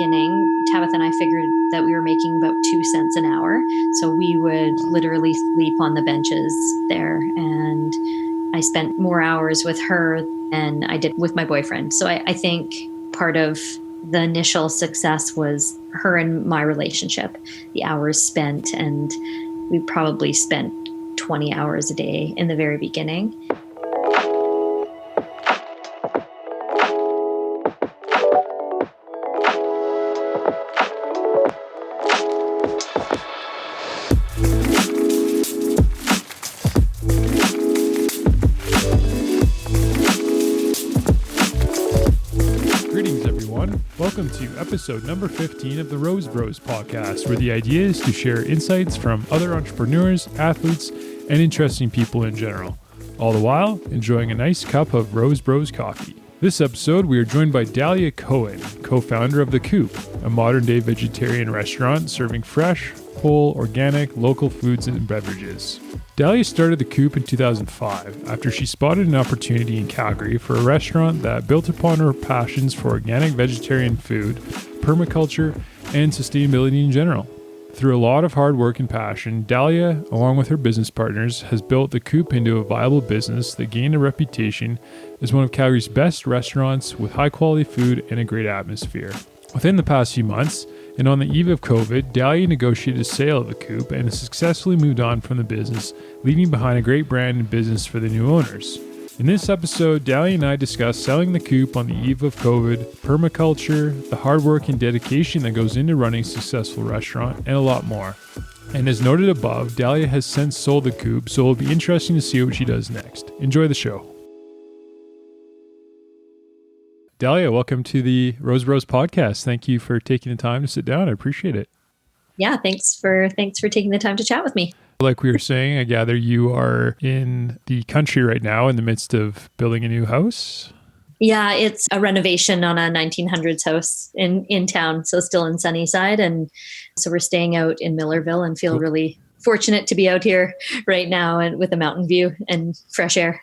beginning, Tabitha and I figured that we were making about 2 cents an hour. So we would literally sleep on the benches there. And I spent more hours with her than I did with my boyfriend. So I think part of the initial success was her and my relationship, the hours spent, and we probably spent 20 hours a day in the very beginning. Welcome to episode number 15 of the Rose Bros podcast, where the idea is to share insights from other entrepreneurs, athletes, and interesting people in general, all the while enjoying a nice cup of Rose Bros coffee. This episode, we are joined by Dalia Kohen, co-founder of the Coup, a modern-day vegetarian restaurant serving fresh, whole, organic, local foods and beverages. Dalia started the Coup in 2005 after she spotted an opportunity in Calgary for a restaurant that built upon her passions for organic vegetarian food, permaculture, and sustainability in general. Through a lot of hard work and passion, Dalia, along with her business partners, has built the Coup into a viable business that gained a reputation as one of Calgary's best restaurants with high-quality food and a great atmosphere. Within the past few months, and on the eve of COVID, Dalia negotiated a sale of the Coup and has successfully moved on from the business, leaving behind a great brand and business for the new owners. In this episode, Dalia and I discuss selling the Coup on the eve of COVID, permaculture, the hard work and dedication that goes into running a successful restaurant, and a lot more. And as noted above, Dalia has since sold the Coup, so it'll be interesting to see what she does next. Enjoy the show. Dalia, welcome to the Rose Bros podcast. Thank you for taking the time to sit down. I appreciate it. Yeah, thanks for taking the time to chat with me. Like we were saying, I gather you are in the country right now in the midst of building a new house. Yeah, it's a renovation on a 1900s house in town, so still in Sunnyside. And so we're staying out in Millerville and feel really fortunate to be out here right now and with a mountain view and fresh air.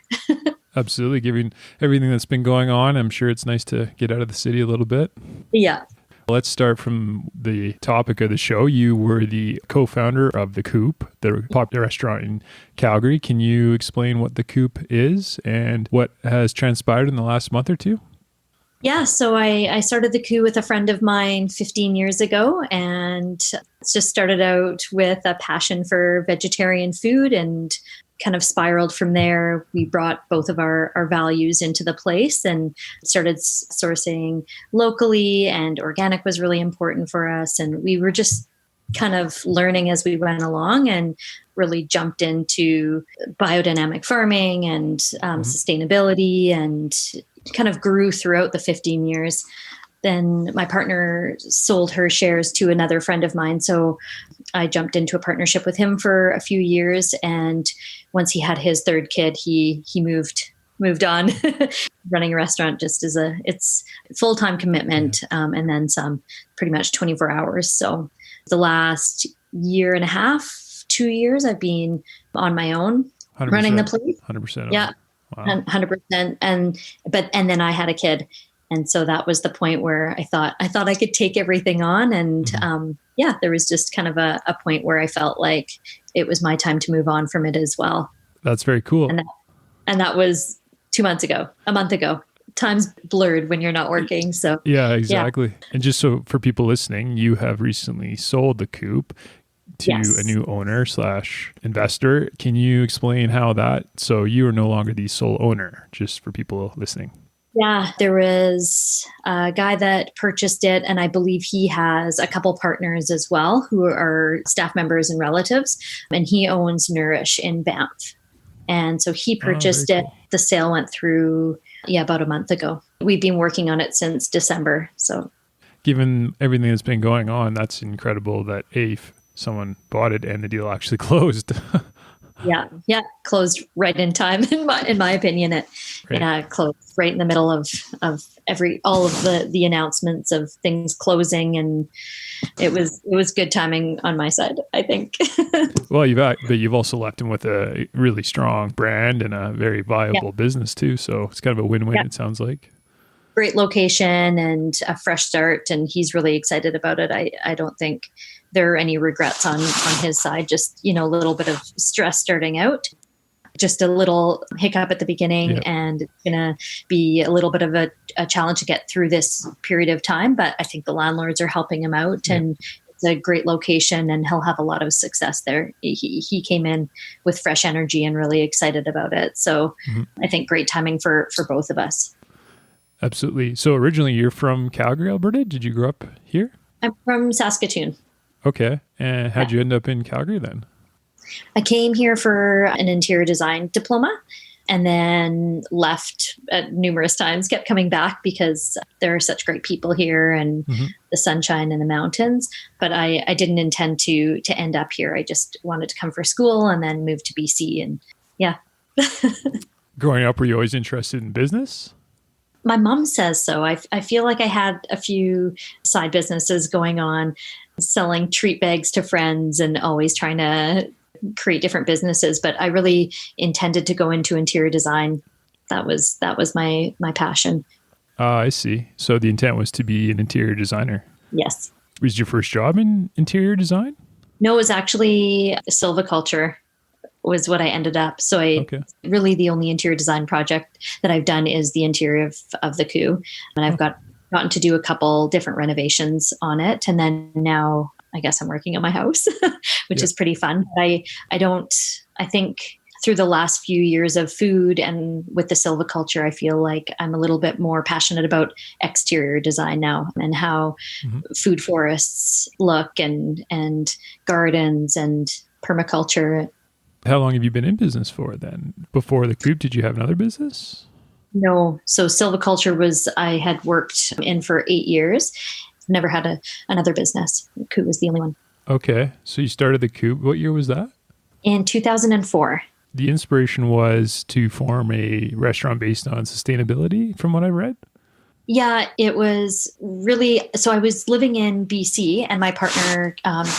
Absolutely. Given everything that's been going on, I'm sure it's nice to get out of the city a little bit. Yeah. Let's start from the topic of the show. You were the co-founder of the Coup, the popular restaurant in Calgary. Can you explain what the Coup is and what has transpired in the last month or two? Yeah, so I started the Coup with a friend of mine 15 years ago, and it's just started out with a passion for vegetarian food and kind of spiraled from there. We brought both of our values into the place and started sourcing locally, and organic was really important for us. And we were just kind of learning as we went along and really jumped into biodynamic farming and sustainability, and kind of grew throughout the 15 years. Then my partner sold her shares to another friend of mine. So I jumped into a partnership with him for a few years. And once he had his third kid, he moved on. Running a restaurant just it's full-time commitment, and then some, pretty much 24 hours. So the last year and a half, 2 years, I've been on my own 100%, running the place. 100%. Yeah. Wow. 100%. And then I had a kid. And so that was the point where I thought I could take everything on. And there was just kind of a point where I felt like it was my time to move on from it as well. That's very cool. And that was a month ago. Time's blurred when you're not working. So yeah, exactly. Yeah. And just so for people listening, you have recently sold the Coup to a new owner / investor. Can you explain how so you are no longer the sole owner, just for people listening? Yeah, there was a guy that purchased it, and I believe he has a couple partners as well who are staff members and relatives, and he owns Nourish in Banff. And so he purchased it. Cool. The sale went through, about a month ago. We've been working on it since December. So given everything that's been going on, that's incredible that someone bought it and the deal actually closed. Yeah, closed right in time. In my opinion, it closed right in the middle of all of the announcements of things closing, and it was good timing on my side, I think. Well, you've also left him with a really strong brand and a very viable business too. So it's kind of a win-win. It sounds like. great location and a fresh start. And he's really excited about it. I don't think there are any regrets on his side, just, a little bit of stress starting out. Just a little hiccup at the beginning, Yep. and it's going to be a little bit of a challenge to get through this period of time. But I think the landlords are helping him out, and it's a great location, and he'll have a lot of success there. He came in with fresh energy and really excited about it. So I think great timing for both of us. Absolutely. So originally you're from Calgary, Alberta. Did you grow up here? I'm from Saskatoon. Okay. And how'd you end up in Calgary then? I came here for an interior design diploma and then left numerous times, kept coming back because there are such great people here and the sunshine and the mountains. But I didn't intend to end up here. I just wanted to come for school and then move to BC. And yeah. Growing up, were you always interested in business? My mom says so. I feel like I had a few side businesses going on, selling treat bags to friends and always trying to create different businesses, but I really intended to go into interior design. That was my passion. I see. So the intent was to be an interior designer. Yes. Was your first job in interior design? No, it was actually silviculture was what I ended up. So really the only interior design project that I've done is the interior of the Coup. And I've gotten to do a couple different renovations on it. And then now I guess I'm working on my house, which is pretty fun. I think through the last few years of food and with the silviculture, I feel like I'm a little bit more passionate about exterior design now and how food forests look and gardens and permaculture. How long have you been in business for then? Before the Coup, did you have another business? No. So silviculture I had worked in for 8 years. Never had another business. Coup was the only one. Okay. So you started the Coup. What year was that? In 2004. The inspiration was to form a restaurant based on sustainability, from what I read. Yeah, it was really, so I was living in BC and my partner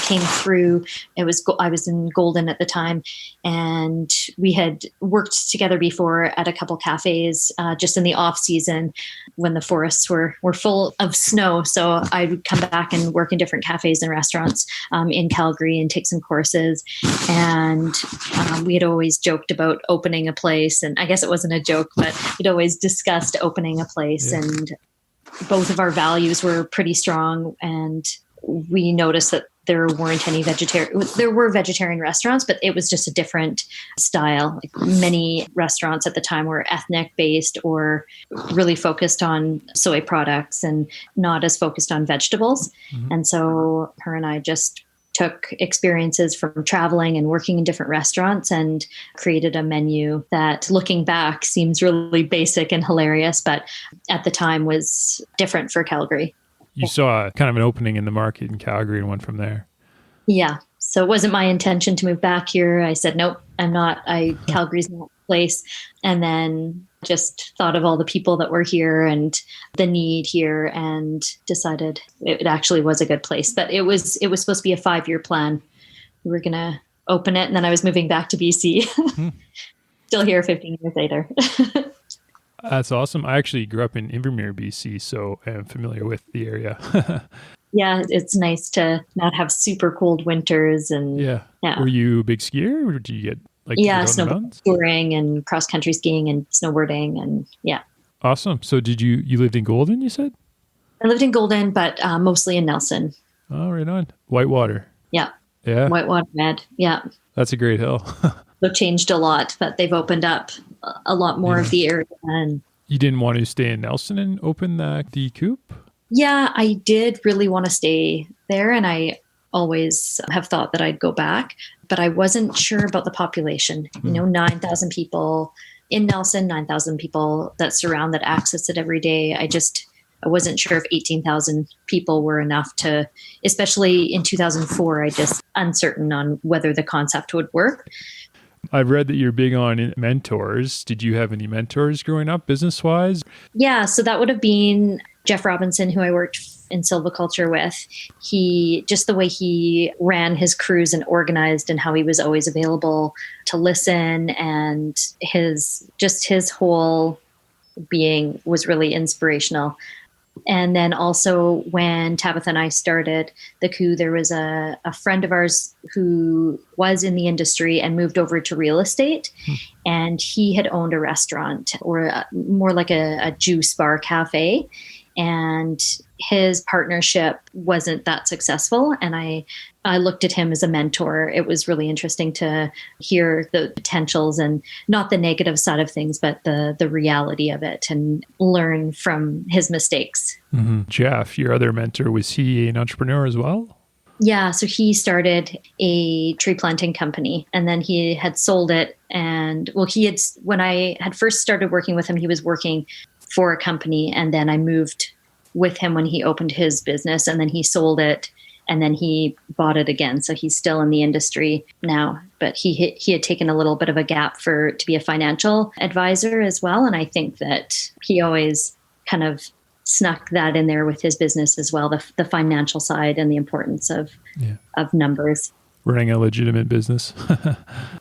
came through. I was in Golden at the time, and we had worked together before at a couple cafes just in the off season when the forests were full of snow. So I would come back and work in different cafes and restaurants in Calgary and take some courses. And we had always joked about opening a place, and I guess it wasn't a joke, but we'd always discussed opening a place. Yeah. And both of our values were pretty strong, and we noticed that there weren't any there were vegetarian restaurants, but it was just a different style. Like many restaurants at the time were ethnic based or really focused on soy products and not as focused on vegetables. And so her and I just took experiences from traveling and working in different restaurants and created a menu that, looking back, seems really basic and hilarious, but at the time was different for Calgary. You saw kind of an opening in the market in Calgary and went from there. Yeah. So it wasn't my intention to move back here. I said, nope, I'm not. Calgary's not the place. And then just thought of all the people that were here and the need here, and decided it actually was a good place. But it was supposed to be a 5-year plan. We were going to open it, and then I was moving back to BC. Still here 15 years later. That's awesome. I actually grew up in Invermere, BC, so I'm familiar with the area. Yeah, it's nice to not have super cold winters. And yeah. Were you a big skier, or did you get snowboarding and cross country skiing and snowboarding, and yeah. Awesome. So did you lived in Golden, you said? I lived in Golden, but mostly in Nelson. Oh, right on. Whitewater. Yeah. Yeah. Whitewater Med. Yeah. That's a great hill. They've changed a lot, but they've opened up a lot more of the area. And you didn't want to stay in Nelson and open the Coup? Yeah, I did really want to stay there, and I always have thought that I'd go back, but I wasn't sure about the population. 9,000 people in Nelson, 9,000 people that access it every day. I wasn't sure if 18,000 people were enough to, especially in 2004, I just uncertain on whether the concept would work. I've read that you're big on mentors. Did you have any mentors growing up business-wise? Yeah, so that would have been Jeff Robinson, who I worked in silviculture with. Just the way he ran his crews and organized, and how he was always available to listen, and his whole was really inspirational. And then also when Tabitha and I started the Coup, there was a friend of ours who was in the industry and moved over to real estate. And he had owned a restaurant, or more like a juice bar cafe. And his partnership wasn't that successful. And I looked at him as a mentor. It was really interesting to hear the potentials and not the negative side of things, but the reality of it, and learn from his mistakes. Mm-hmm. Jeff, your other mentor, was he an entrepreneur as well? Yeah, so he started a tree planting company, and then he had sold it. And when I had first started working with him, he was working for a company, and then I moved with him when he opened his business, and then he sold it, and then he bought it again. So he's still in the industry now, but he had taken a little bit of a gap to be a financial advisor as well. And I think that he always kind of snuck that in there with his business as well, the financial side and the importance of numbers. Running a legitimate business.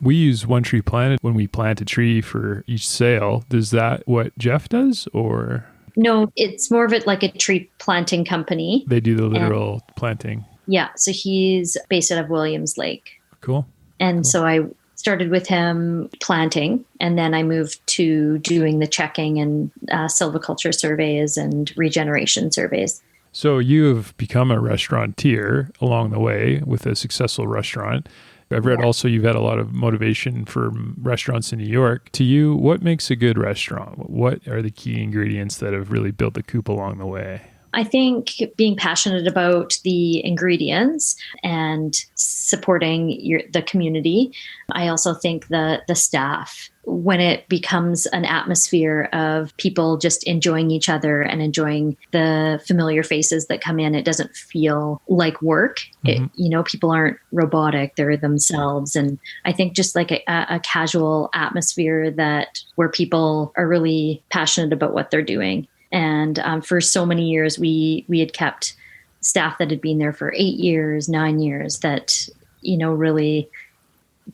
We use One Tree Planted when we plant a tree for each sale. Is that what Jeff does, or? No, it's more of it like a tree planting company. They do the literal planting. Yeah. So he's based out of Williams Lake. Cool. And so I started with him planting, and then I moved to doing the checking and silviculture surveys and regeneration surveys. So you have become a restaurateur along the way with a successful restaurant. I've read also you've had a lot of motivation for restaurants in New York. To you, what makes a good restaurant? What are the key ingredients that have really built the Coup along the way? I think being passionate about the ingredients and supporting the community. I also think the staff, when it becomes an atmosphere of people just enjoying each other and enjoying the familiar faces that come in, it doesn't feel like work. Mm-hmm. People aren't robotic, they're themselves. And I think just like a casual atmosphere where people are really passionate about what they're doing. And for so many years, we had kept staff that had been there for 8 years, 9 years, that, really,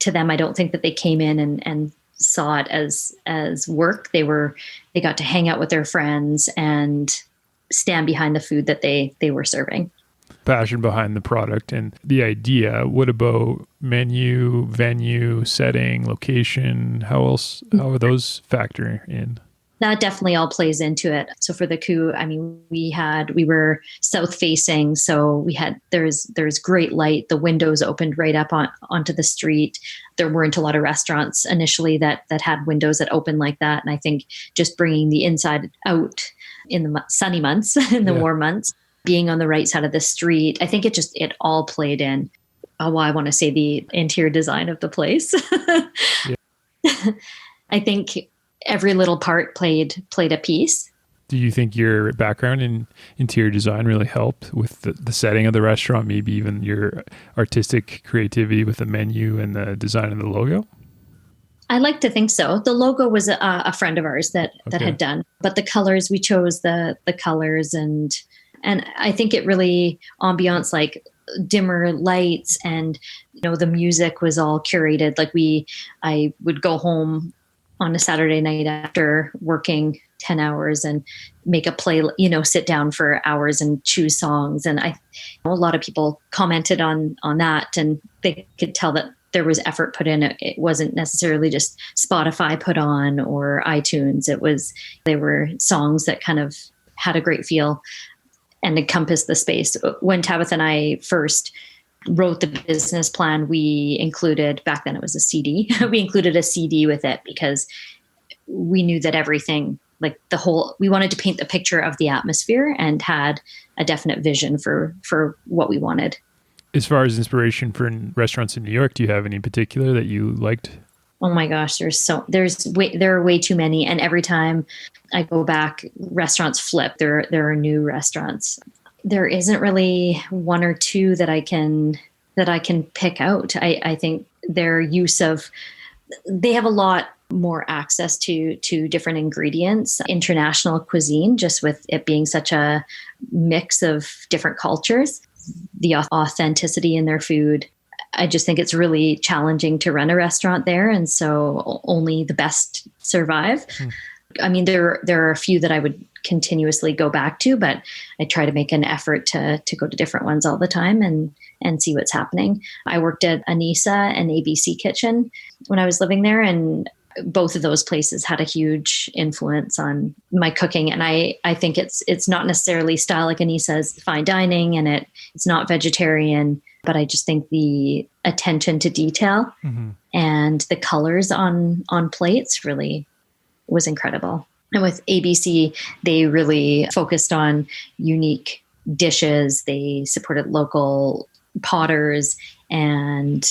to them, I don't think that they came in and saw it as work. They got to hang out with their friends and stand behind the food that they were serving. Passion behind the product and the idea. What about menu, venue, setting, location? How are those factoring in? That definitely all plays into it. So for the Coup, I mean, we were south facing, so there's great light. The windows opened right up onto the street. There weren't a lot of restaurants initially that had windows that opened like that. And I think just bringing the inside out in the sunny months, in the warm months, being on the right side of the street, I think it all played in. I want to say the interior design of the place. I think every little part played a piece. Do you think your background in interior design really helped with the setting of the restaurant, maybe even your artistic creativity with the menu and the design of the logo? I like to think so. The logo was a friend of ours that had done, but the colors, we chose the colors, and I think it really ambiance, like dimmer lights, and the music was all curated. Like I would go home on a Saturday night after working 10 hours and make a play, sit down for hours and choose songs. And a lot of people commented on that, and they could tell that there was effort put in. It wasn't necessarily just Spotify put on or iTunes. They were songs that kind of had a great feel and encompassed the space. When Tabitha and I first wrote the business plan, we included, back then it was a CD, we included a CD with it because we knew that everything, like we wanted to paint the picture of the atmosphere and had a definite vision for what we wanted. As far as inspiration for restaurants in New York, do you have any particular that you liked? Oh my gosh, there are way too many. And every time I go back, restaurants flip. There are new restaurants. There isn't really one or two that I can pick out. I think their use of, they have a lot more access to different ingredients, international cuisine, just with it being such a mix of different cultures, the authenticity in their food. I just think it's really challenging to run a restaurant there. And so only the best survive. I mean, there are a few that I would continuously go back to, but I try to make an effort to go to different ones all the time and see what's happening. I worked at Anissa and ABC Kitchen when I was living there, and both of those places had a huge influence on my cooking. And I think it's not necessarily style like Anissa's fine dining, and it's not vegetarian, but I just think the attention to detail and the colors on plates really was incredible. And with ABC, they really focused on unique dishes. They supported local potters and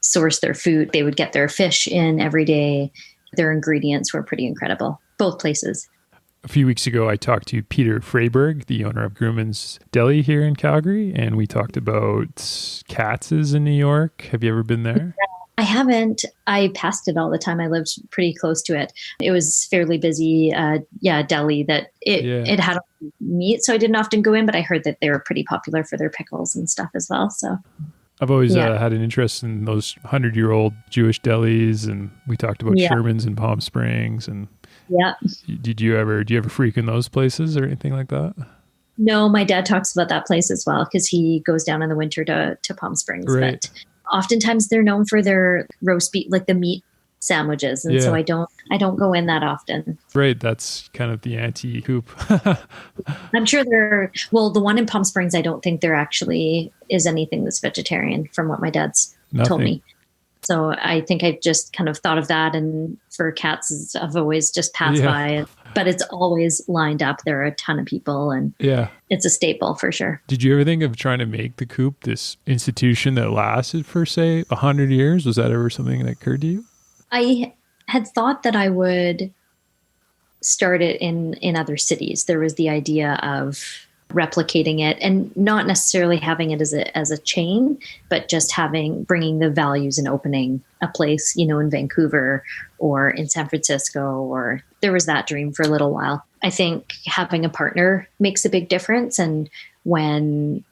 sourced their food. They would get their fish in every day. Their ingredients were pretty incredible, both places. A few weeks ago, I talked to Peter Freyberg, the owner of Grumman's Deli here in Calgary, and we talked about Katz's in New York. Have you ever been there? I haven't. I passed it all the time. I lived pretty close to it. It was fairly busy, deli that it had meat, so I didn't often go in, but I heard that they were pretty popular for their pickles and stuff as well. So I've always had an interest in those 100-year-old Jewish delis, and we talked about Sherman's in Palm Springs. And do you ever frequent those places or anything like that? No, my dad talks about that place as well because he goes down in the winter to Palm Springs. Right. But oftentimes they're known for their roast beef, like the meat sandwiches, and so I don't go in that often. Right, that's kind of the anti-Coup. I'm sure the one in Palm Springs, I don't think there actually is anything that's vegetarian from what my dad's told me. So I think I just kind of thought of that, and for Katz's, I've always just passed by, but it's always lined up. There are a ton of people, and it's a staple for sure. Did you ever think of trying to make the Coup this institution that lasted for, say, 100 years? Was that ever something that occurred to you? I had thought that I would start it in other cities. There was the idea of replicating it and not necessarily having it as a chain, but just bringing the values and opening a place, in Vancouver or in San Francisco, or there was that dream for a little while. I think having a partner makes a big difference. And when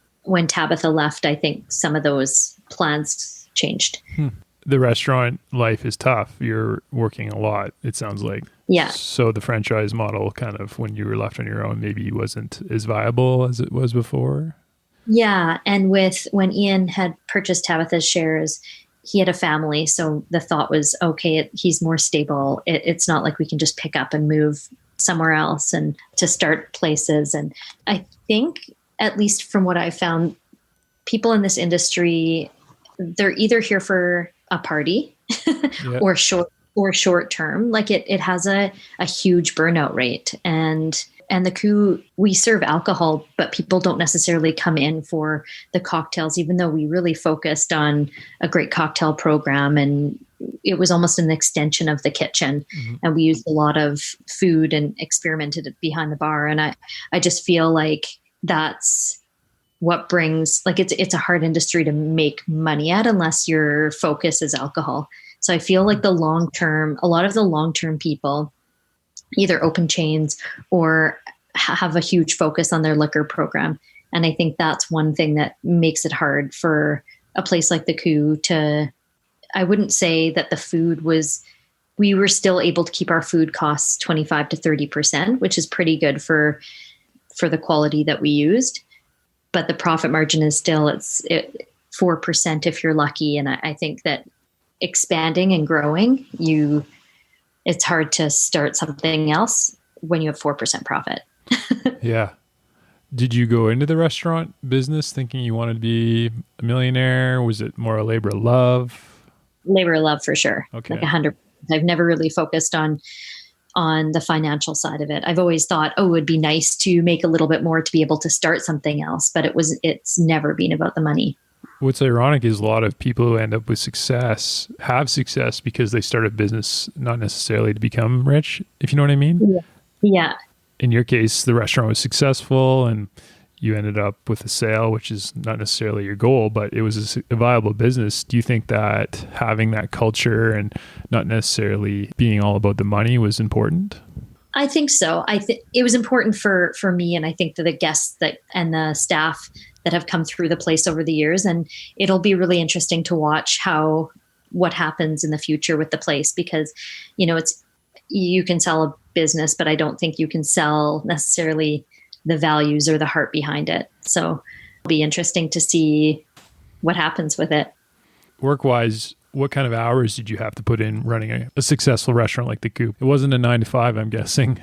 Tabitha left, I think some of those plans changed. The restaurant life is tough. You're working a lot, it sounds like. Yeah. So the franchise model kind of, when you were left on your own, maybe wasn't as viable as it was before? Yeah. And when Ian had purchased Tabitha's shares, he had a family. So the thought was, okay, he's more stable. It's not like we can just pick up and move somewhere else and to start places. And I think, at least from what I've found, people in this industry, they're either here for a party or short term. Like it has a huge burnout rate. And the Coup, we serve alcohol, but people don't necessarily come in for the cocktails, even though we really focused on a great cocktail program, and it was almost an extension of the kitchen. And we used a lot of food and experimented behind the bar. And I just feel like that's what brings, like, it's a hard industry to make money at unless your focus is alcohol. So I feel like a lot of the long-term people either open chains or have a huge focus on their liquor program. And I think that's one thing that makes it hard for a place like the Coup I wouldn't say that we were still able to keep our food costs 25 to 30%, which is pretty good for the quality that we used. But the profit margin is still 4% if you're lucky. And I think that expanding and growing, it's hard to start something else when you have 4% profit. Yeah. Did you go into the restaurant business thinking you wanted to be a millionaire? Was it more a labor of love? Labor of love for sure. Okay. Like 100%. I've never really focused on the financial side of it. I've always thought, it would be nice to make a little bit more to be able to start something else, but it's never been about the money. What's ironic is a lot of people who end up with success have success because they start a business, not necessarily to become rich, if you know what I mean? Yeah. In your case, the restaurant was successful and you ended up with a sale, which is not necessarily your goal, but it was a viable business. Do you think that having that culture and not necessarily being all about the money was important? I think so. I think it was important for me, and I think that the guests and the staff that have come through the place over the years, and it'll be really interesting to watch what happens in the future with the place, because you can sell business, but I don't think you can sell necessarily the values or the heart behind it. So it'll be interesting to see what happens with it. Work-wise, what kind of hours did you have to put in running a successful restaurant like the Coup? It wasn't a 9 to 5, I'm guessing.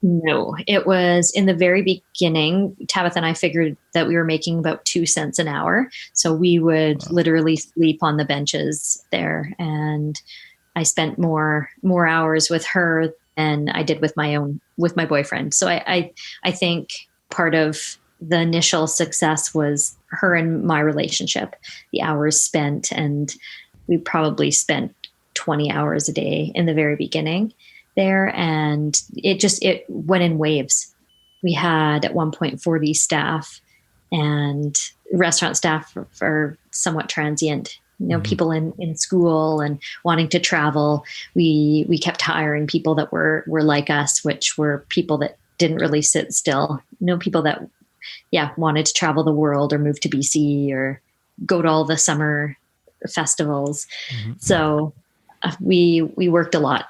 No, it was in the very beginning. Tabitha and I figured that we were making about 2 cents an hour. So we would literally sleep on the benches there. And I spent more hours with her than I did with my boyfriend. So I think part of the initial success was her and my relationship, the hours spent, and we probably spent 20 hours a day in the very beginning there. And it went in waves. We had at one point 40 staff, and restaurant staff are somewhat transient. People in school and wanting to travel. We kept hiring people that were like us, which were people that didn't really sit still. People that, wanted to travel the world or move to BC or go to all the summer festivals. Mm-hmm. So we worked a lot.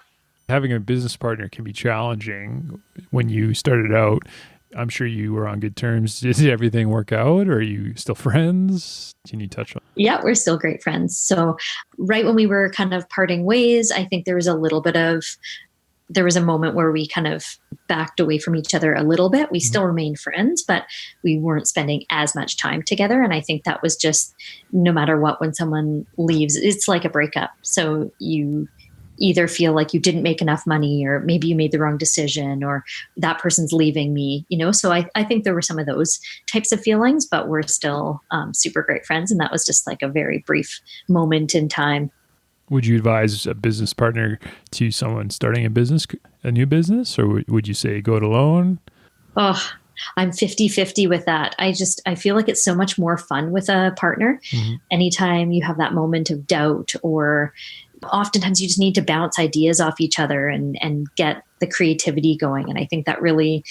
Having a business partner can be challenging. When you started out, I'm sure you were on good terms. Did everything work out, or are you still friends? Can you touch on? Yeah, we're still great friends. So right when we were kind of parting ways, I think there was a moment where we kind of backed away from each other a little bit. We still remained friends, but we weren't spending as much time together. And I think that was just, no matter what, when someone leaves, it's like a breakup. So you either feel like you didn't make enough money, or maybe you made the wrong decision, or that person's leaving me, So I think there were some of those types of feelings, but we're still super great friends. And that was just like a very brief moment in time. Would you advise a business partner to someone starting a new business, or would you say go it alone? Oh, I'm 50-50 with that. I feel like it's so much more fun with a partner. Mm-hmm. Anytime you have that moment of doubt, or oftentimes you just need to bounce ideas off each other and get the creativity going. And I think that really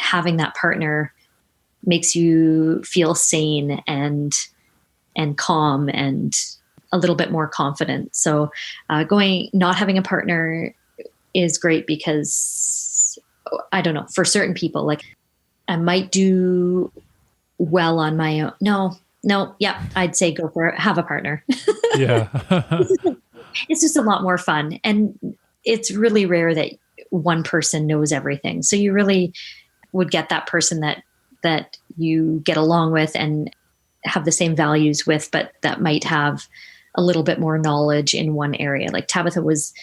having that partner makes you feel sane and calm and a little bit more confident. So not having a partner is great because, I don't know, for certain people, like I might do well on my own. No. Yeah. I'd say have a partner. Yeah. It's just a lot more fun. And it's really rare that one person knows everything. So you really would get that person that you get along with and have the same values with, but that might have a little bit more knowledge in one area. Like Tabitha was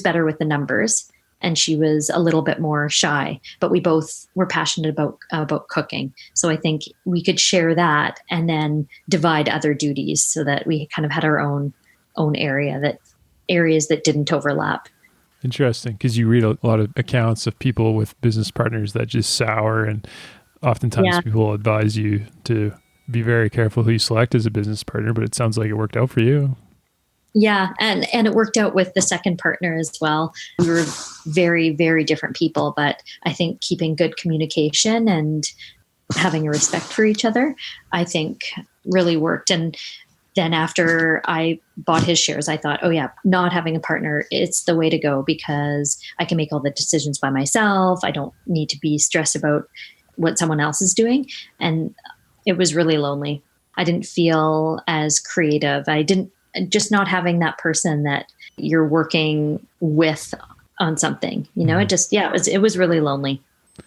better with the numbers, and she was a little bit more shy, but we both were passionate about cooking. So I think we could share that and then divide other duties so that we kind of had our own areas that didn't overlap. Interesting, because you read a lot of accounts of people with business partners that just sour, and oftentimes people advise you to be very careful who you select as a business partner, but it sounds like it worked out for you. Yeah. And it worked out with the second partner as well. We were very, very different people, but I think keeping good communication and having a respect for each other, I think really worked. And then after I bought his shares, I thought, not having a partner, it's the way to go, because I can make all the decisions by myself. I don't need to be stressed about what someone else is doing. And it was really lonely. I didn't feel as creative. Just not having that person that you're working with on something, it was really lonely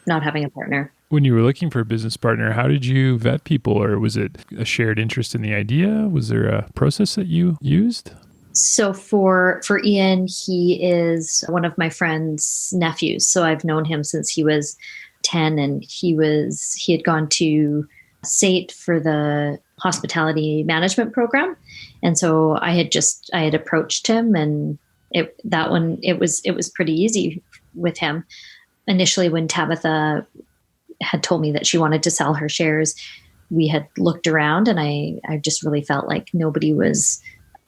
not having a partner. When you were looking for a business partner, how did you vet people, or was it a shared interest in the idea? Was there a process that you used? So for Ian, he is one of my friend's nephews. So I've known him since he was 10, and he had gone to SAIT for the hospitality management program. And so I had approached him, and it was pretty easy with him. Initially, when Tabitha had told me that she wanted to sell her shares, we had looked around, and I just really felt like nobody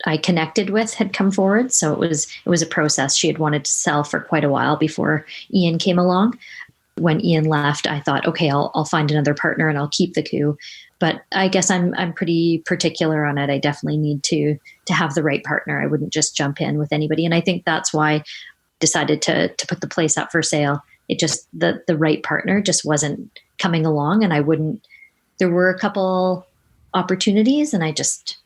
I connected with had come forward. So it was a process. She had wanted to sell for quite a while before Ian came along. When Ian left, I thought, okay, I'll find another partner and I'll keep the Coup. But I guess I'm pretty particular on it. I definitely need to have the right partner. I wouldn't just jump in with anybody. And I think that's why decided to put the place up for sale. It just, the right partner just wasn't coming along, and there were a couple opportunities, and I just,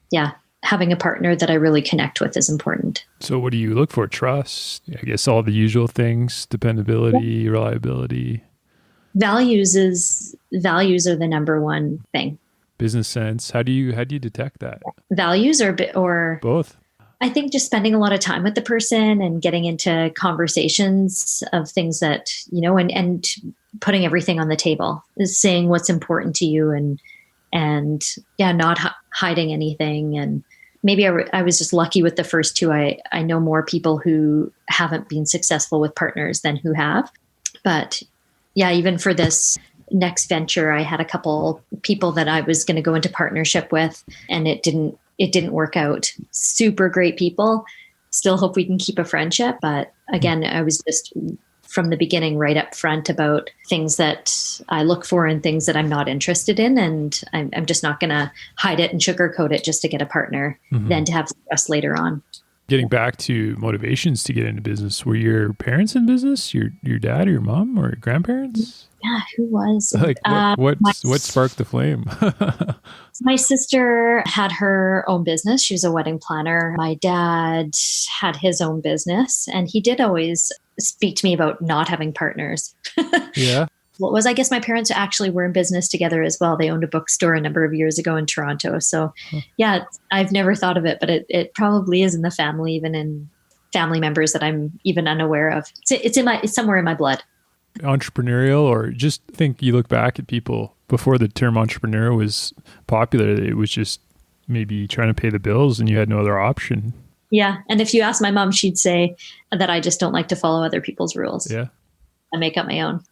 having a partner that I really connect with is important. So what do you look for? Trust, I guess, all the usual things, dependability, reliability. Values are the number one thing. Business sense. How do you detect that? Values or both? I think just spending a lot of time with the person and getting into conversations of things that, and putting everything on the table, is saying what's important to you, and not hiding anything. And maybe I was just lucky with the first two. I know more people who haven't been successful with partners than who have. But even for this next venture, I had a couple people that I was going to go into partnership with, and it didn't work out. Super great people. Still hope we can keep a friendship. But again, I was just from the beginning right up front about things that I look for and things that I'm not interested in. And I'm just not going to hide it and sugarcoat it just to get a partner, then to have success later on. Getting back to motivations to get into business, were your parents in business? Your dad or your mom or your grandparents? Yeah, who was? Like what sparked the flame? My sister had her own business. She was a wedding planner. My dad had his own business, and he did always speak to me about not having partners. Yeah. I guess my parents actually were in business together as well. They owned a bookstore a number of years ago in Toronto. So I've never thought of it, but it probably is in the family, even in family members that I'm even unaware of. It's somewhere in my blood. Entrepreneurial, or just think, you look back at people before the term entrepreneur was popular, it was just maybe trying to pay the bills and you had no other option. Yeah. And if you ask my mom, she'd say that I just don't like to follow other people's rules. Yeah. I make up my own.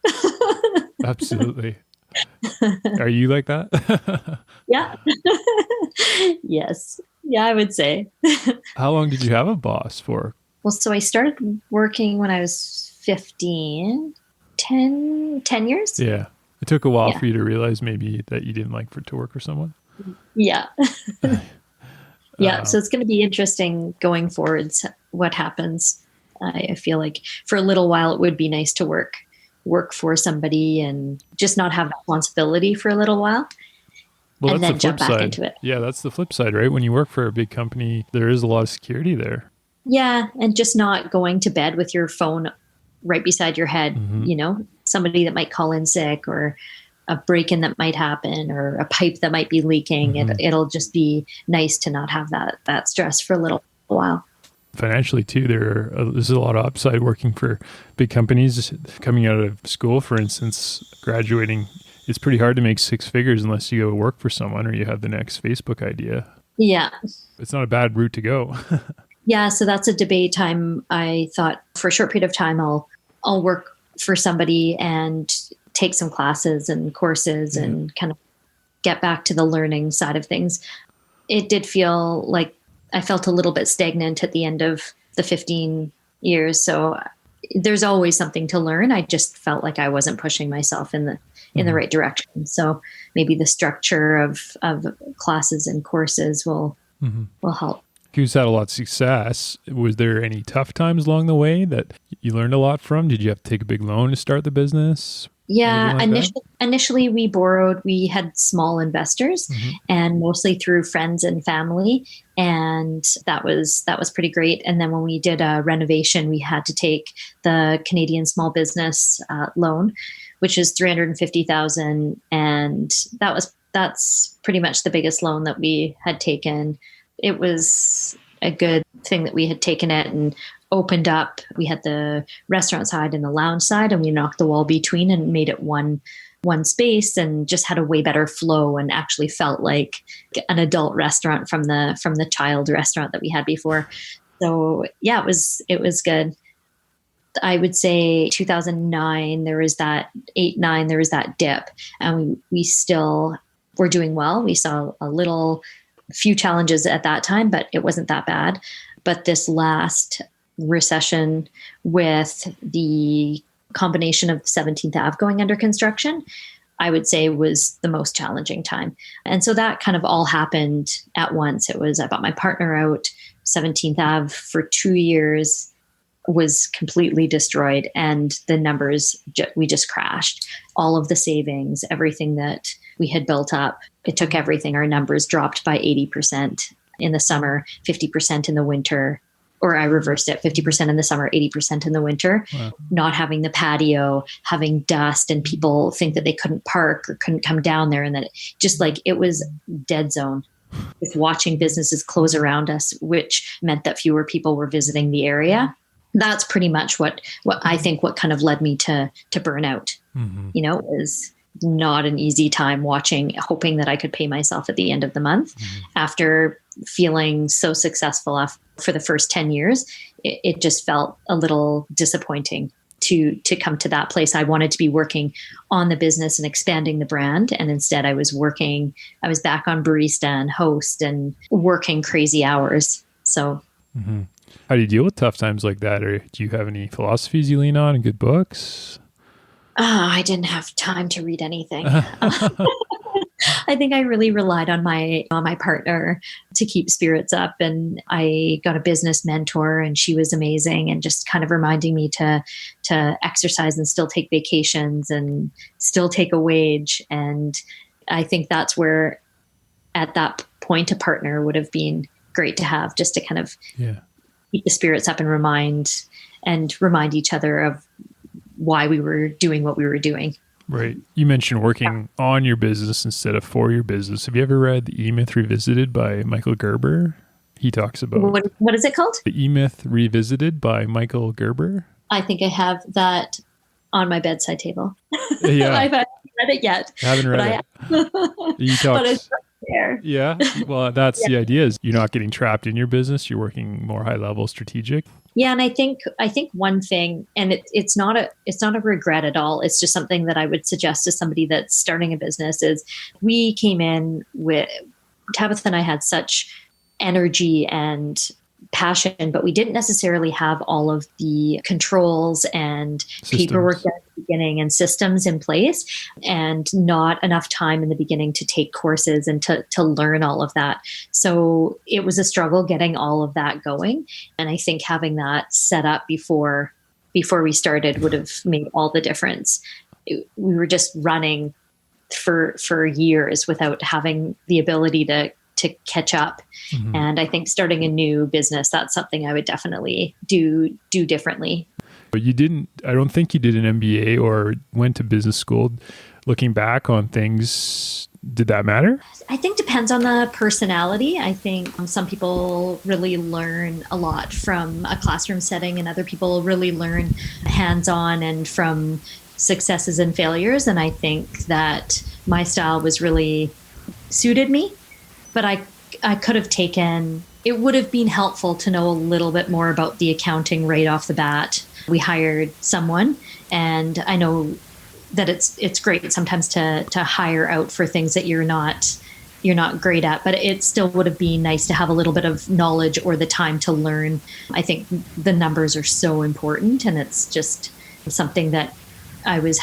Absolutely. Are you like that? Yeah. Yes. Yeah, I would say. How long did you have a boss for? Well, so I started working when I was 15, 10 years. Yeah. It took a while for you to realize maybe that you didn't like to work for someone. Yeah. Yeah. So it's going to be interesting going forwards what happens. I feel like for a little while it would be nice to work for somebody and just not have responsibility for a little while. Well, and then jump back into it. Yeah, that's the flip side, right? When you work for a big company, there is a lot of security there. Yeah. And just not going to bed with your phone right beside your head, somebody that might call in sick, or a break-in that might happen, or a pipe that might be leaking. It'll just be nice to not have that stress for a little while. Financially too, there's a lot of upside working for big companies. Coming out of school, for instance, graduating, it's pretty hard to make six figures unless you go work for someone or you have the next Facebook idea. Yeah. It's not a bad route to go. Yeah. So that's a debate time. I thought for a short period of time, I'll work for somebody and take some classes and courses and kind of get back to the learning side of things. It did feel like I felt a little bit stagnant at the end of the 15 years. So there's always something to learn. I just felt like I wasn't pushing myself in the right direction. So maybe the structure of classes and courses will help. Who's had a lot of success? Was there any tough times along the way that you learned a lot from? Did you have to take a big loan to start the business? Yeah, initially we had small investors and mostly through friends and family. And that was pretty great. And then when we did a renovation, we had to take the Canadian small business loan, which is $350,000. And that's pretty much the biggest loan that we had taken. It was a good thing that we had taken it and opened up. We had the restaurant side and the lounge side, and we knocked the wall between and made it one space, and just had a way better flow and actually felt like an adult restaurant from the child restaurant that we had before. So yeah, it was good. I would say 2009, there was that 8-9, there was that dip, and we still were doing well. We saw few challenges at that time, but it wasn't that bad. But this last recession, with the combination of 17th Ave going under construction, I would say was the most challenging time. And so that kind of all happened at once. I bought my partner out 17th Ave for 2 years, was completely destroyed, and the numbers, we just crashed. All of the savings, everything that we had built up, it took everything. Our numbers dropped by 80% in the summer, 50% in the winter, or I reversed it, 50% in the summer, 80% in the winter. Wow. Not having the patio, having dust, and people think that they couldn't park or couldn't come down there, and that it was dead zone. With watching businesses close around us, which meant that fewer people were visiting the area. That's pretty much what I think what kind of led me to burnout. Mm-hmm. It was not an easy time hoping that I could pay myself at the end of the month. Mm-hmm. After feeling so successful for the first 10 years, it just felt a little disappointing to come to that place. I wanted to be working on the business and expanding the brand. And instead I was back on barista and host and working crazy hours. So mm-hmm. How do you deal with tough times like that? Or do you have any philosophies you lean on and good books? I didn't have time to read anything. I think I really relied on my partner to keep spirits up, and I got a business mentor, and she was amazing, and just kind of reminding me to exercise and still take vacations and still take a wage. And I think that's where, at that point, a partner would have been great to have, just to kind of keep the spirits up and remind each other of why we were doing what we were doing. Right. You mentioned working on your business instead of for your business. Have you ever read The E-Myth Revisited by Michael Gerber? He talks about... What is it called? The E-Myth Revisited by Michael Gerber. I think I have that on my bedside table. Yeah. I haven't read it yet. I haven't read it. He talks... But it's right there. Yeah. Well, that's the idea, is you're not getting trapped in your business. You're working more high level strategic. Yeah, and I think one thing, and it's not a regret at all. It's just something that I would suggest to somebody that's starting a business. Is we came in with Tabitha and I had such energy and passion, but we didn't necessarily have all of the controls and paperwork at the beginning and systems in place, and not enough time in the beginning to take courses and to learn all of that. So it was a struggle getting all of that going. And I think having that set up before we started would have made all the difference. We were just running for years without having the ability to catch up. Mm-hmm. And I think starting a new business, that's something I would definitely do differently. But I don't think you did an MBA or went to business school. Looking back on things, did that matter? I think depends on the personality. I think some people really learn a lot from a classroom setting, and other people really learn hands-on and from successes and failures. And I think that my style was really suited me. But I could have it would have been helpful to know a little bit more about the accounting right off the bat. We hired someone, and I know that it's great sometimes to hire out for things that you're not great at, but it still would have been nice to have a little bit of knowledge or the time to learn. I think the numbers are so important, and it's just something that I was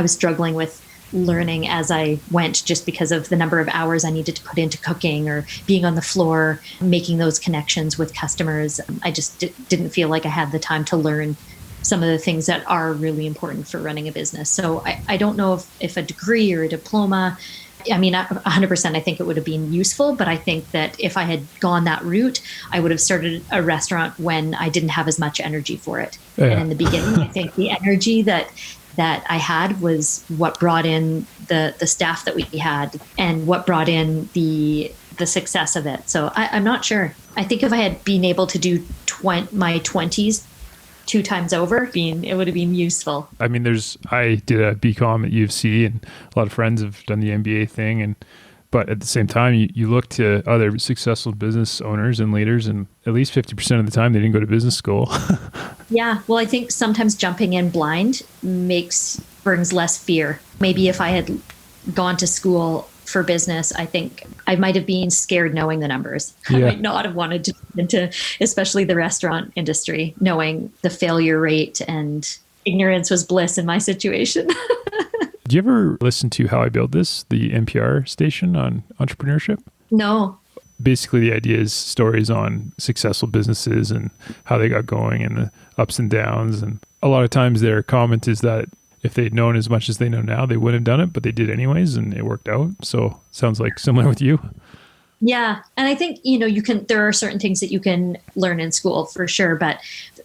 struggling with learning as I went, just because of the number of hours I needed to put into cooking or being on the floor, making those connections with customers. I just didn't feel like I had the time to learn some of the things that are really important for running a business. So I don't know if a degree or a diploma, 100%, I think it would have been useful, but I think that if I had gone that route, I would have started a restaurant when I didn't have as much energy for it. Yeah. And in the beginning, I think the energy that I had was what brought in the staff that we had and what brought in the success of it. So I'm not sure. I think if I had been able to do my 20s 2 times over, it would have been useful. I mean, I did a BCom at U of C, and a lot of friends have done the MBA thing, but at the same time, you look to other successful business owners and leaders, and at least 50% of the time, they didn't go to business school. Yeah. Well, I think sometimes jumping in blind brings less fear. Maybe if I had gone to school for business, I think I might have been scared knowing the numbers. Yeah. I might not have wanted to get into, especially the restaurant industry, knowing the failure rate, and ignorance was bliss in my situation. Do you ever listen to How I Build This, the NPR station on entrepreneurship? No. basically the idea is stories on successful businesses and how they got going and the ups and downs. And a lot of times their comment is that if they'd known as much as they know now, they wouldn't have done it, but they did anyways, and it worked out. So sounds like similar with you. Yeah. And I think, there are certain things that you can learn in school for sure. But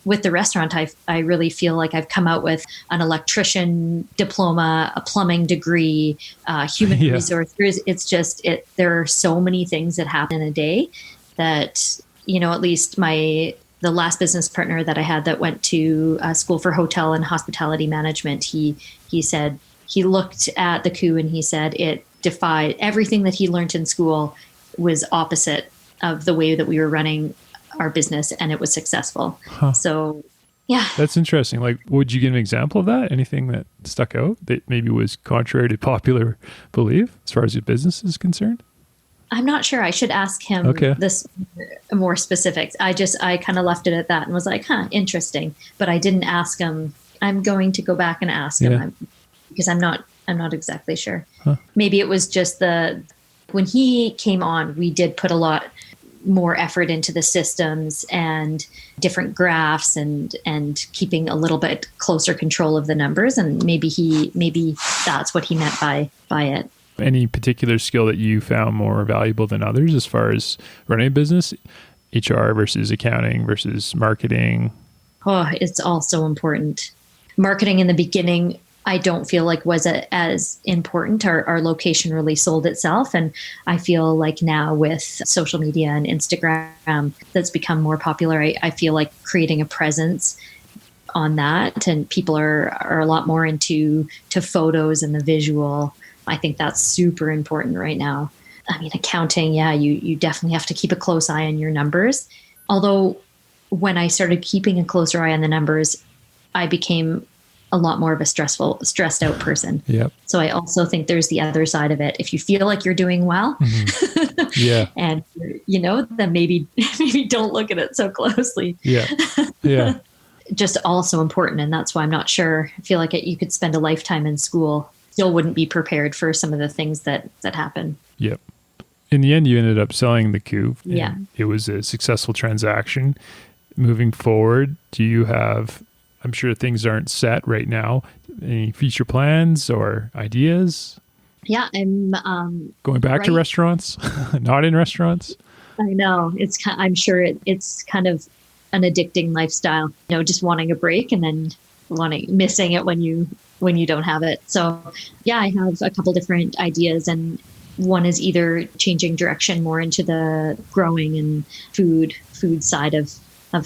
with the restaurant, I really feel like I've come out with an electrician diploma, a plumbing degree, human resources. It's just, there are so many things that happen in a day that, at least the last business partner that I had that went to school for hotel and hospitality management, he said, he looked at the Coup and he said it defied everything that he learned in school was opposite of the way that we were running our business, and it was successful. So, yeah. That's interesting. Like, would you give an example of that? Anything that stuck out that maybe was contrary to popular belief as far as your business is concerned? I'm not sure. I should ask him this more specifics. I kind of left it at that and was like, interesting. But I didn't ask him. I'm going to go back and ask him because I'm not exactly sure. Maybe it was just when he came on, we did put a lot more effort into the systems and different graphs and keeping a little bit closer control of the numbers. And maybe that's what he meant by it. Any particular skill that you found more valuable than others as far as running a business? HR versus accounting versus marketing? Oh, it's all so important. Marketing in the beginning, I don't feel like was as important. Our location really sold itself. And I feel like now with social media and Instagram that's become more popular, I feel like creating a presence on that, and people are a lot more into photos and the visual. I think that's super important right now. I mean, accounting, you definitely have to keep a close eye on your numbers. Although when I started keeping a closer eye on the numbers, I became a lot more of a stressed out person. Yep. So I also think there's the other side of it. If you feel like you're doing well, and then maybe don't look at it so closely. Yeah. Just also important. And that's why I'm not sure. I feel like you could spend a lifetime in school, still wouldn't be prepared for some of the things that happen. Yep. In the end, you ended up selling the Coup. Yeah. It was a successful transaction. Moving forward, do you have, I'm sure things aren't set right now, any future plans or ideas? Yeah, I'm going back to restaurants, not in restaurants. I know I'm sure it's kind of an addicting lifestyle, just wanting a break and then missing it when you don't have it. So yeah, I have a couple different ideas, and one is either changing direction more into the growing and food side of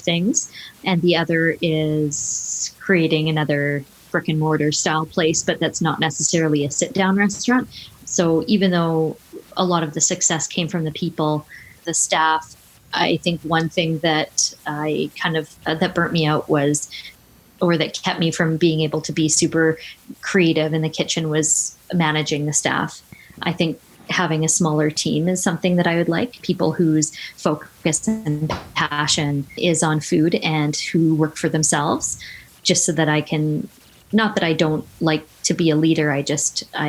things. And the other is creating another brick and mortar style place, but that's not necessarily a sit down restaurant. So even though a lot of the success came from the people, the staff, I think one thing that I kind of, that burnt me out was, or that kept me from being able to be super creative in the kitchen, was managing the staff. I think having a smaller team is something that I would like. People whose focus and passion is on food and who work for themselves, just so that I can, not that I don't like to be a leader. I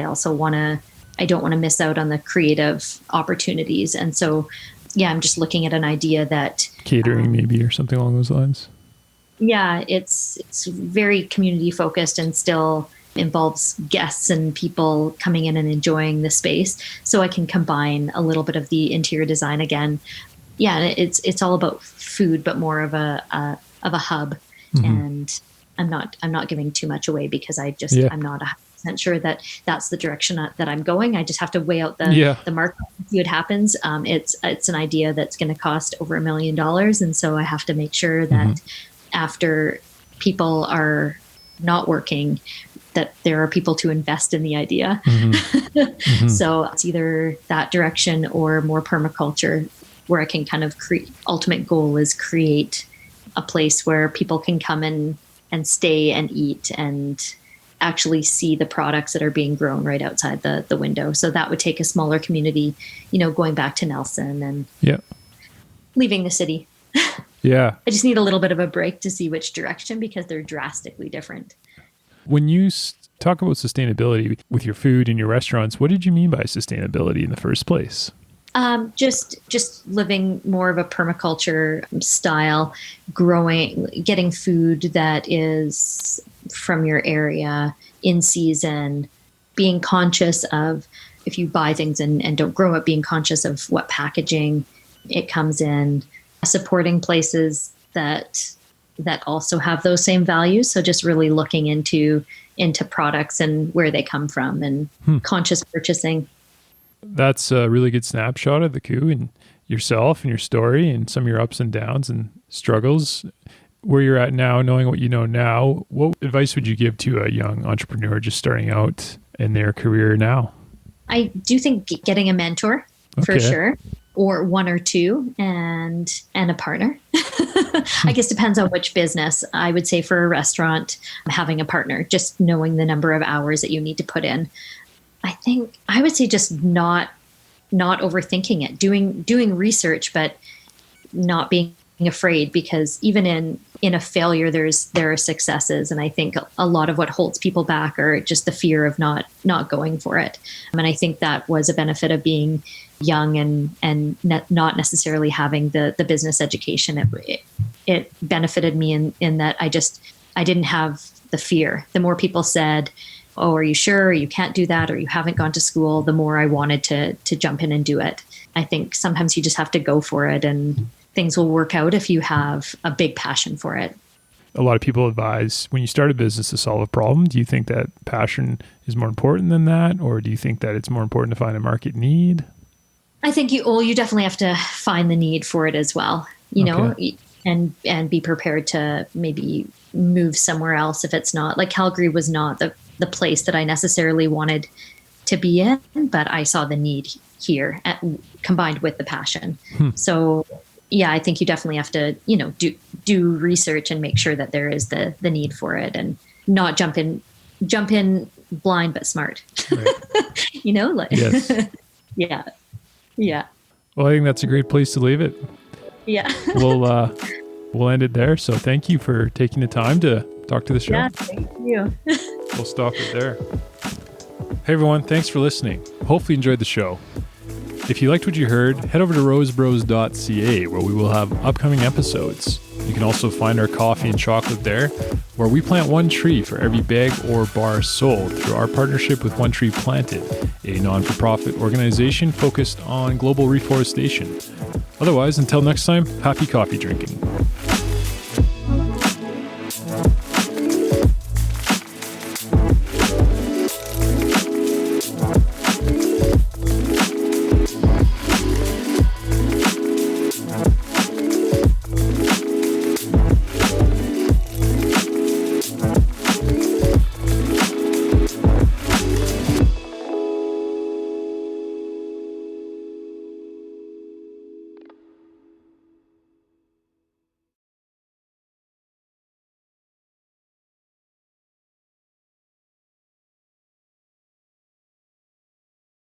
also I don't want to miss out on the creative opportunities. And so, yeah, I'm just looking at an idea that catering maybe, or something along those lines. Yeah, it's very community focused and still involves guests and people coming in and enjoying the space. So I can combine a little bit of the interior design again. Yeah, and it's all about food, but more of a hub. Mm-hmm. And I'm not giving too much away because I'm not 100% sure that that's the direction that I'm going. I just have to weigh out the market and see what happens. It's an idea that's going to cost over $1 million, and so I have to make sure that after people are not working, that there are people to invest in the idea. So it's either that direction or more permaculture, where I can kind of ultimate goal is create a place where people can come in and stay and eat and actually see the products that are being grown right outside the window. So that would take a smaller community, going back to Nelson and leaving the city. Yeah. I just need a little bit of a break to see which direction, because they're drastically different. When you talk about sustainability with your food and your restaurants, what did you mean by sustainability in the first place? Just living more of a permaculture style, getting food that is from your area in season, being conscious of if you buy things and don't grow it, being conscious of what packaging it comes in, supporting places that also have those same values. So just really looking into products and where they come from and conscious purchasing. That's a really good snapshot of the Coup and yourself and your story and some of your ups and downs and struggles. Where you're at now, knowing what you know now, what advice would you give to a young entrepreneur just starting out in their career now? I do think getting a mentor for sure, or one or two, and a partner. I guess depends on which business. I would say for a restaurant, having a partner, just knowing the number of hours that you need to put in. I think I would say just not overthinking it, doing research, but not being afraid, because even in a failure, there are successes. And I think a lot of what holds people back are just the fear of not going for it. And I think that was a benefit of being young and not necessarily having the business education. It benefited me in that I didn't have the fear. The more people said, "Oh, are you sure? You can't do that," or "You haven't gone to school," the more I wanted to jump in and do it. I think sometimes you just have to go for it, and things will work out if you have a big passion for it. A lot of people advise when you start a business to solve a problem. Do you think that passion is more important than that? Or do you think that it's more important to find a market need? I think you definitely have to find the need for it as well, know, and be prepared to maybe move somewhere else if it's not. Like Calgary was not the place that I necessarily wanted to be in, but I saw the need here combined with the passion. So yeah, I think you definitely have to, do research and make sure that there is the need for it, and not jump in blind but smart. Right. Yes. Yeah. Well, I think that's a great place to leave it. Yeah. We'll end it there. So thank you for taking the time to talk to the show. Yeah, thank you. We'll stop it there. Hey everyone, thanks for listening. Hopefully you enjoyed the show. If you liked what you heard, head over to rosebros.ca where we will have upcoming episodes. You can also find our coffee and chocolate there, where we plant one tree for every bag or bar sold through our partnership with One Tree Planted, a non-for-profit organization focused on global reforestation. Otherwise, until next time, happy coffee drinking.